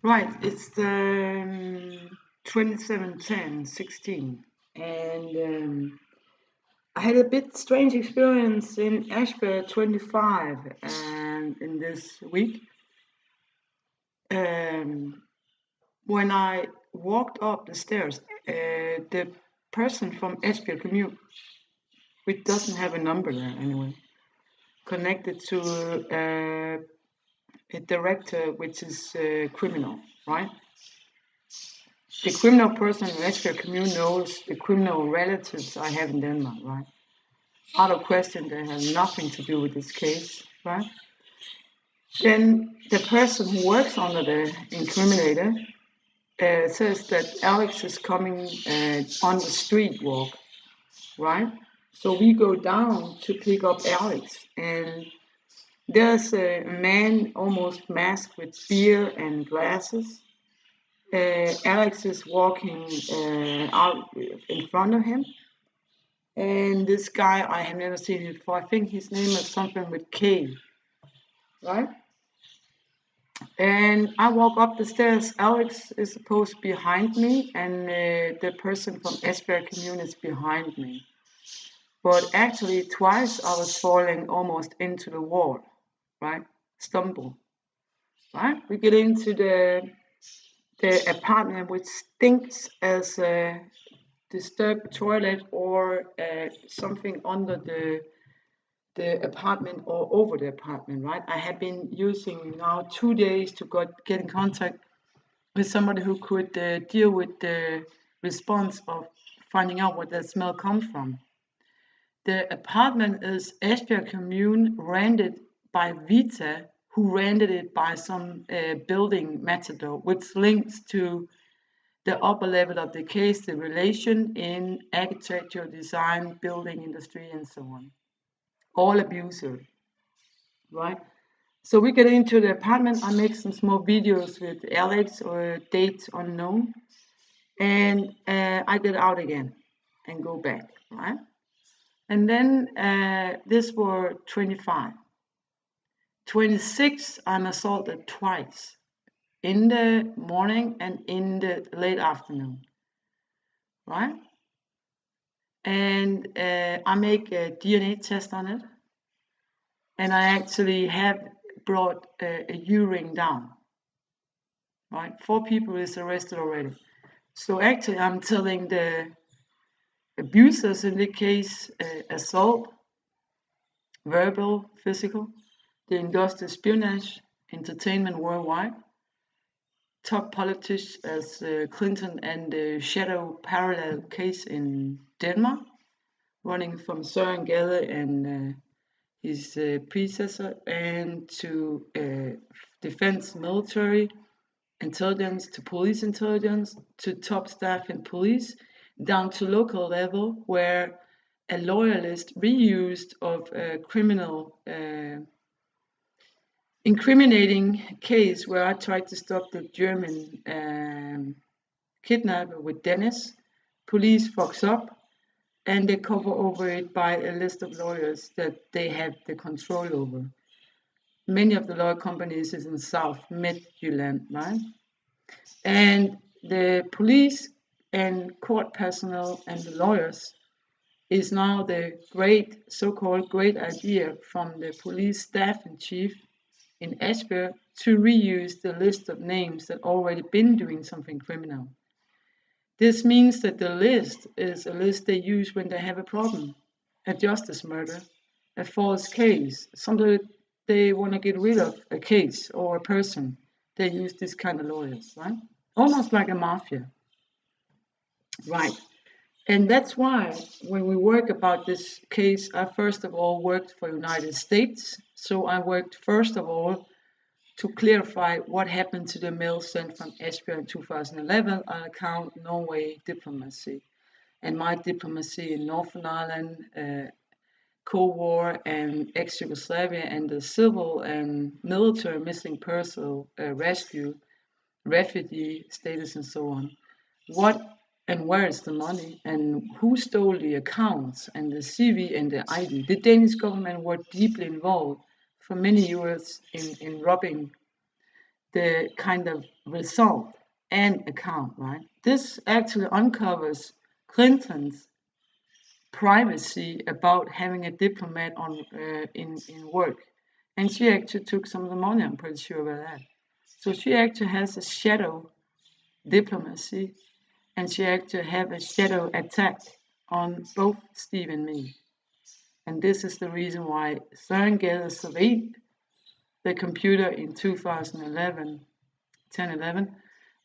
Right, it's the 27/10/16, and I had a bit strange experience in Ashburn 25, and in this week, um, when I walked up the stairs, the person from Ashburn commute, which doesn't have a number there anyway, connected to a director which is criminal, right? The criminal person in Ashburn commute knows the criminal relatives I have in Denmark, right? Out of question, they have nothing to do with this case, right? Then the person who works under the incriminator says that Alex is coming on the street walk, right? So we go down to pick up Alex, and there's a man almost masked with beer and glasses. Alex is walking out in front of him, and this guy I have never seen him before. I think his name is something with K, right? And I walk up the stairs. Alex is supposed behind me, and the person from Esbjerg Commune is behind me. But actually, twice I was falling almost into the wall, right? Stumble, right? We get into the apartment, which stinks as a disturbed toilet or something under the apartment or over the apartment, right? I have been using now 2 days to get in contact with somebody who could deal with the response of finding out where that smell comes from. The apartment is Esbjerg Commune rented by Vita, who rented it by some building matador, which links to the upper level of the case, the relation in architecture, design, building industry, and so on. All abusive, right? So we get into the apartment. I make some small videos with Alex or date unknown, and I get out again and go back, right? And then this were 25. 26, I'm assaulted twice in the morning and in the late afternoon, right? And I make a DNA test on it, and I actually have brought a urine down, right? 4 people is arrested already. So actually, I'm telling the abusers in the case, assault, verbal, physical, the industrial spionage, entertainment worldwide, top politics as Clinton and the shadow parallel case in Denmark, running from Søren Gade and his predecessor, and to defense military intelligence, to police intelligence, to top staff in police, down to local level where a loyalist reused of a criminal incriminating case where I tried to stop the German kidnapper with Dennis. Police fucks up and they cover over it by a list of lawyers that they have the control over. Many of the lawyer companies is in South Midtjylland, right? And the police and court personnel and the lawyers is now the great, so-called great idea from the police staff in chief in Esbjerg to reuse the list of names that already been doing something criminal. This means that the list is a list they use when they have a problem, a justice murder, a false case, something they want to get rid of a case or a person. They use this kind of lawyers, right? Almost like a mafia, right? And that's why when we work about this case, I first of all worked for United States. So I worked first of all to clarify what happened to the mail sent from Esbjerg in 2011 on account Norway diplomacy. And my diplomacy in Northern Ireland, Cold War and ex-Yugoslavia, and the civil and military missing person rescue, refugee status, and so on. What and where is the money, and who stole the accounts and the CV and the ID? The Danish government were deeply involved for many years in robbing the kind of result and account, right? This actually uncovers Clinton's privacy about having a diplomat on in work, and she actually took some of the money. I'm pretty sure about that. So she actually has a shadow diplomacy, and she actually have a shadow attack on both Steve and me. And this is the reason why Søren Gade surveyed the computer in 2011, 10-11,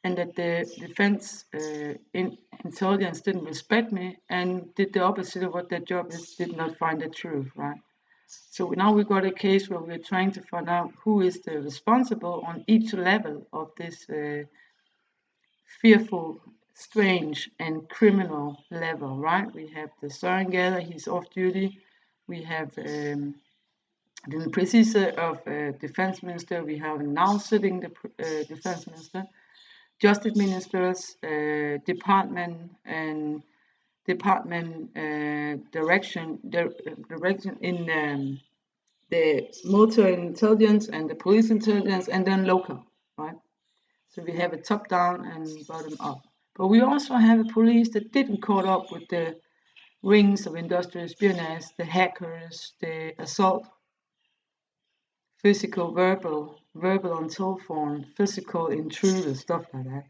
and that the defense intelligence didn't respect me and did the opposite of what their job is, did not find the truth, right? So now we got a case where we're trying to find out who is the responsible on each level of this fearful, strange, and criminal level, right? We have the Søren Gade, he's off duty. We have the predecessor of defense minister. We have now sitting the defense minister, justice ministers, department direction in the military intelligence and the police intelligence, and then local, right? So we have a top down and bottom up. But we also have a police that didn't caught up with the rings of industrial espionage, the hackers, the assault, physical, verbal on telephone, physical intruders, stuff like that.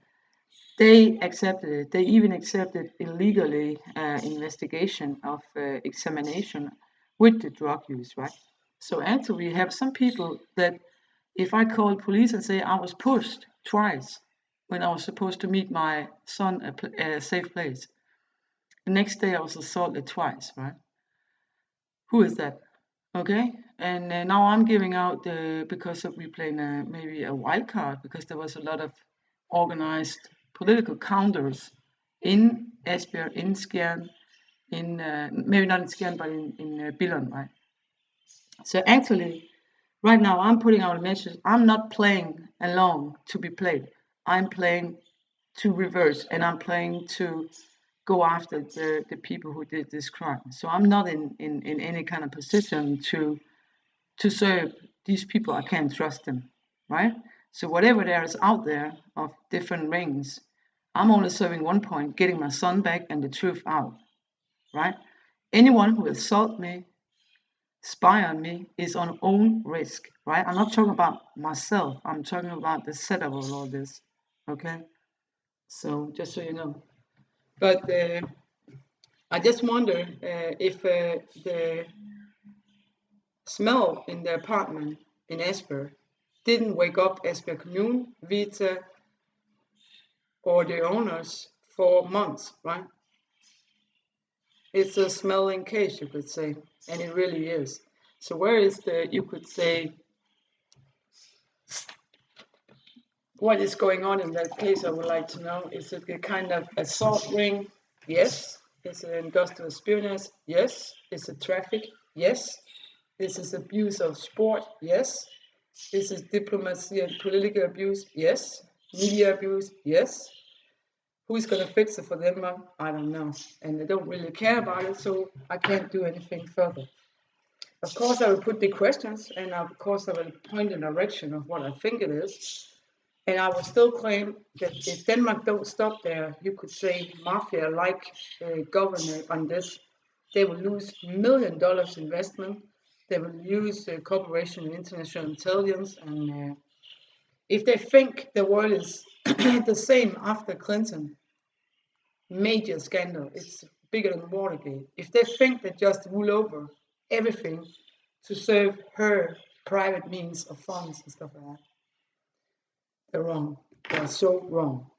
They accepted it. They even accepted illegally investigation of examination with the drug use, right? So actually, we have some people that, if I call police and say I was pushed twice when I was supposed to meet my son at a safe place, the next day I was assaulted twice, right? Who is that? Okay, and now I'm giving out because of we playing maybe a wild card, because there was a lot of organized political counters in Esbjerg, in Skjern, in maybe not in Skjern, but in Billund, right? So actually, right now I'm putting out a message. I'm not playing along to be played. I'm playing to reverse, and I'm playing to go after the people who did this crime. So I'm not in any kind of position to serve these people. I can't trust them, right? So whatever there is out there of different rings, I'm only serving one point, getting my son back and the truth out, right? Anyone who assault me, spy on me, is on own risk, right? I'm not talking about myself. I'm talking about the setup of all this, okay? So just so you know. But I just wonder if the smell in the apartment in Esbjerg didn't wake up Esbjerg Kommune, Vita, or the owners for months, right? It's a smelling case, you could say, and it really is. So where is you could say, what is going on in that case? I would like to know. Is it a kind of assault ring? Yes. Is it industrial espionage? Yes. Is it traffic? Yes. Is it abuse of sport? Yes. Is it diplomacy and political abuse? Yes. Media abuse? Yes. Who's going to fix it for Denmark? I don't know. And they don't really care about it, so I can't do anything further. Of course, I will put the questions, and of course, I will point in the direction of what I think it is. And I will still claim that if Denmark don't stop there, you could say mafia-like government on this, they will lose $1 million investment. They will use cooperation in international intelligence, and if they think the world is the same after Clinton, major scandal, it's bigger than Watergate. If they think they just rule over everything to serve her private means of funds and stuff like that, they're wrong. They're so wrong.